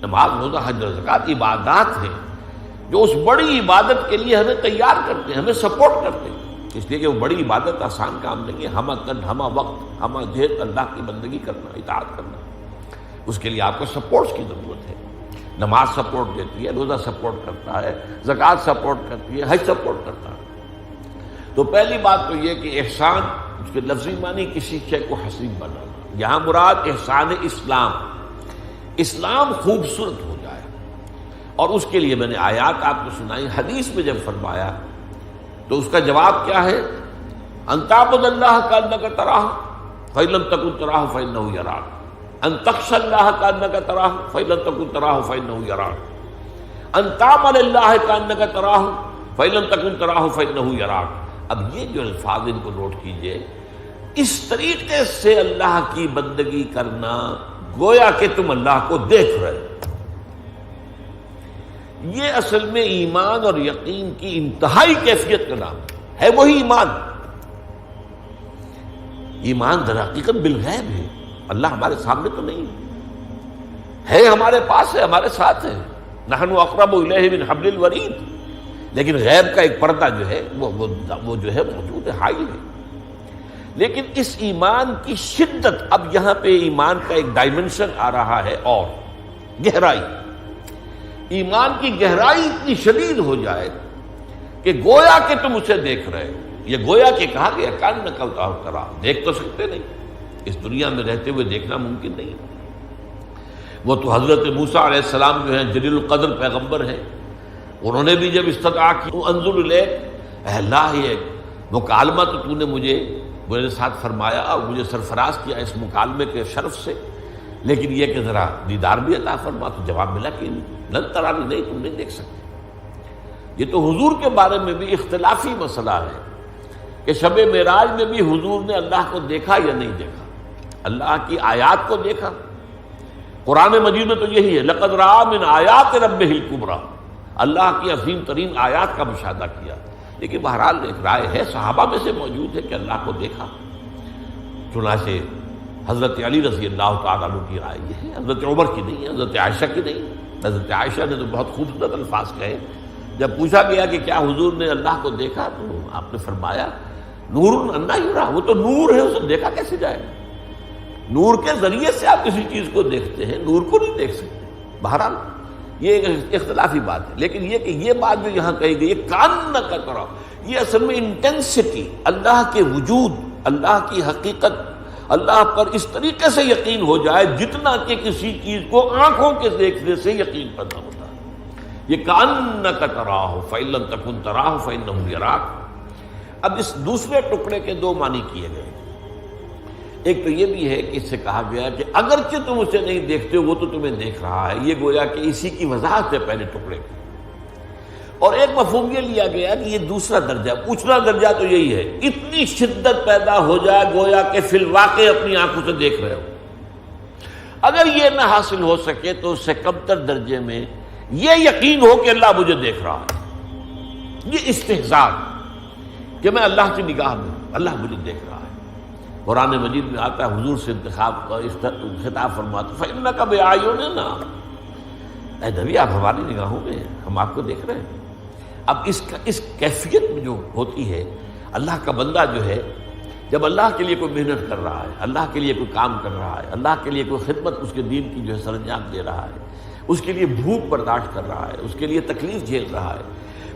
نماز، روزہ، حج اور زکوٰۃ عبادات ہیں جو اس بڑی عبادت کے لیے ہمیں تیار کرتے ہیں، ہمیں سپورٹ کرتے ہیں، اس لیے کہ وہ بڑی عبادت آسان کام نہیں ہے۔ ہمہ قد ہمہ وقت ہمہ جہت اللہ کی بندگی کرنا، اطاعت کرنا، اس کے لیے آپ کو سپورٹس کی ضرورت ہے۔ نماز سپورٹ دیتی ہے، روزہ سپورٹ کرتا ہے، زکوٰۃ سپورٹ کرتی ہے، حج سپورٹ کرتا ہے۔ تو پہلی بات تو یہ کہ احسان، اس کے لفظی معنی کسی شے کو حسین بنانا، یہاں مراد احسان اسلام، اسلام خوبصورت ہو جائے، اور اس کے لیے میں نے آیات آپ کو سنائی۔ حدیث میں جب فرمایا تو اس کا جواب کیا ہے؟ ان تعبد اللہ کانک تراہ فإن لم تکن تراہ فإنہ یراک، ان تخشى اللہ کانک تراہ فإن لم تکن تراہ فإنہ یراک، ان تعمل اللہ کانک تراہ فإن لم تکن تراہ فإنہ یراک۔ اب یہ جو الفاظ ان کو نوٹ کیجئے، اس طریقے سے اللہ کی بندگی کرنا گویا کہ تم اللہ کو دیکھ رہے ہو، یہ اصل میں ایمان اور یقین کی انتہائی کیفیت کا نام ہے۔ وہی ایمان، ایمان در حقیقت بالغیب ہے، اللہ ہمارے سامنے تو نہیں ہے، ہمارے پاس ہے، ہمارے ساتھ ہے، نحن اقرب الیہ من حبل الورید، لیکن غیب کا ایک پردہ جو ہے وہ جو ہے موجود ہے، حائل ہے۔ لیکن اس ایمان کی شدت، اب یہاں پہ ایمان کا ایک ڈائمنشن آ رہا ہے، اور گہرائی، ایمان کی گہرائی اتنی شدید ہو جائے کہ گویا کہ تم اسے دیکھ رہے ہو۔ یہ گویا کہ کہا گیا کان نقل کرا، دیکھ تو سکتے نہیں، اس دنیا میں رہتے ہوئے دیکھنا ممکن نہیں۔ وہ تو حضرت موسیٰ علیہ السلام جو ہیں جلیل القدر پیغمبر ہیں، انہوں نے بھی جب استدعا کی انظر الیک، اے اللہ یہ مکالمہ تو نے مجھے میرے ساتھ فرمایا اور مجھے سرفراز کیا اس مکالمے کے شرف سے، لیکن یہ کہ ذرا دیدار بھی عطا فرما، تو جواب ملا کہ لن ترانی، نہیں تم نہیں دیکھ سکتے۔ یہ تو حضور کے بارے میں بھی اختلافی مسئلہ ہے کہ شب معراج میں بھی حضور نے اللہ کو دیکھا یا نہیں دیکھا، اللہ کی آیات کو دیکھا۔ قرآن مجید میں تو یہی ہے، لقد رأى من آیات ربہ الکبریٰ، اللہ کی عظیم ترین آیات کا مشاہدہ کیا۔ لیکن بہرحال ایک رائے ہے، صحابہ میں سے موجود ہے کہ اللہ کو دیکھا، چنانچہ حضرت علی رضی اللہ تعالیٰ عنہ کی رائے یہ ہے، حضرت عمر کی نہیں، حضرت عائشہ کی نہیں۔ حضرت عائشہ نے تو بہت خوبصورت الفاظ کہے، جب پوچھا گیا کہ کیا حضور نے اللہ کو دیکھا تو آپ نے فرمایا نور انا یرا، وہ تو نور ہے، اسے دیکھا کیسے جائے گا؟ نور کے ذریعے سے آپ کسی چیز کو دیکھتے ہیں، نور کو نہیں دیکھ سکتے۔ بہرحال یہ ایک اختلافی بات ہے، لیکن یہ کہ یہ بات جو یہاں کہی گئی ہے کان کا کرو، یہ اصل میں انٹینسٹی، اللہ کے وجود، اللہ کی حقیقت، اللہ پر اس طریقے سے یقین ہو جائے جتنا کہ کسی چیز کو آنکھوں کے دیکھنے سے یقین پیدا ہوتا ہے۔ یہ کأنک تراہ فإن لم تکن تراہ فإنہ یراک۔ اب اس دوسرے ٹکڑے کے دو معنی کیے گئے، ایک تو یہ بھی ہے کہ اس سے کہا گیا کہ اگرچہ تم اسے نہیں دیکھتے ہو وہ تو تمہیں دیکھ رہا ہے، یہ گویا کہ اسی کی وضاحت ہے پہلے ٹکڑے کی۔ اور ایک مفہوم یہ لیا گیا کہ یہ دوسرا درجہ، پوچھنا درجہ تو یہی ہے، اتنی شدت پیدا ہو جائے گویا کہ فی الواقع اپنی آنکھوں سے دیکھ رہے ہو۔ اگر یہ نہ حاصل ہو سکے تو اس سے کمتر درجے میں یہ یقین ہو کہ اللہ مجھے دیکھ رہا ہے، یہ استحضار کہ میں اللہ کی نگاہ میں ہوں، اللہ مجھے دیکھ رہا ہے۔ قرآن مجید میں آتا ہے حضور سے انتخاب کا خطاب فرماتا فإنک بأعیننا، اے نبی آپ ہماری نگاہوں میں ہیں، ہم آپ کو دیکھ رہے ہیں۔ اب اس کیفیت میں جو ہوتی ہے، اللہ کا بندہ جو ہے جب اللہ کے لیے کوئی محنت کر رہا ہے، اللہ کے لیے کوئی کام کر رہا ہے، اللہ کے لیے کوئی خدمت اس کے دین کی جو ہے سر انجام دے رہا ہے، اس کے لیے بھوک برداشت کر رہا ہے، اس کے لیے تکلیف جھیل رہا ہے،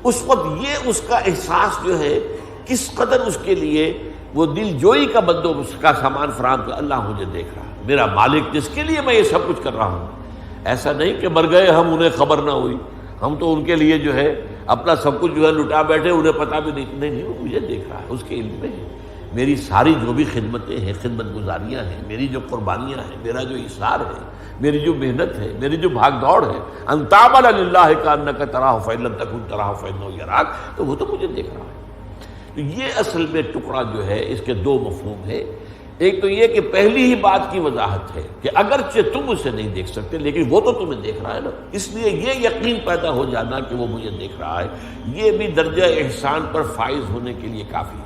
اس وقت یہ اس کا احساس جو ہے کس قدر اس کے لیے وہ دل جوئی کا بندوبست کا سامان فراہم کر، اللہ مجھے دیکھ رہا ہے، میرا مالک جس کے لیے میں یہ سب کچھ کر رہا ہوں۔ ایسا نہیں کہ مر گئے ہم، انہیں خبر نہ ہوئی، ہم تو ان کے لیے جو ہے اپنا سب کچھ جو ہے لٹا بیٹھے، انہیں پتہ بھی نہیں، وہ مجھے دیکھ رہا ہے، اس کے علم میں ہے۔ میری ساری جو بھی خدمتیں ہیں، خدمت گزاریاں ہیں، میری جو قربانیاں ہیں، میرا جو اثار ہے، میری جو محنت ہے، میری جو بھاگ دوڑ ہے، ان تعمل للہ کانک تراہ فإن لم تکن تراہ فإنہ یراک، تو وہ تو مجھے دیکھ رہا ہے۔ تو یہ اصل میں ٹکڑا جو ہے اس کے دو مفہوم ہے، ایک تو یہ کہ پہلی ہی بات کی وضاحت ہے کہ اگرچہ تم اسے نہیں دیکھ سکتے لیکن وہ تو تمہیں دیکھ رہا ہے نا، اس لیے یہ یقین پیدا ہو جانا کہ وہ مجھے دیکھ رہا ہے، یہ بھی درجہ احسان پر فائز ہونے کے لیے کافی ہے۔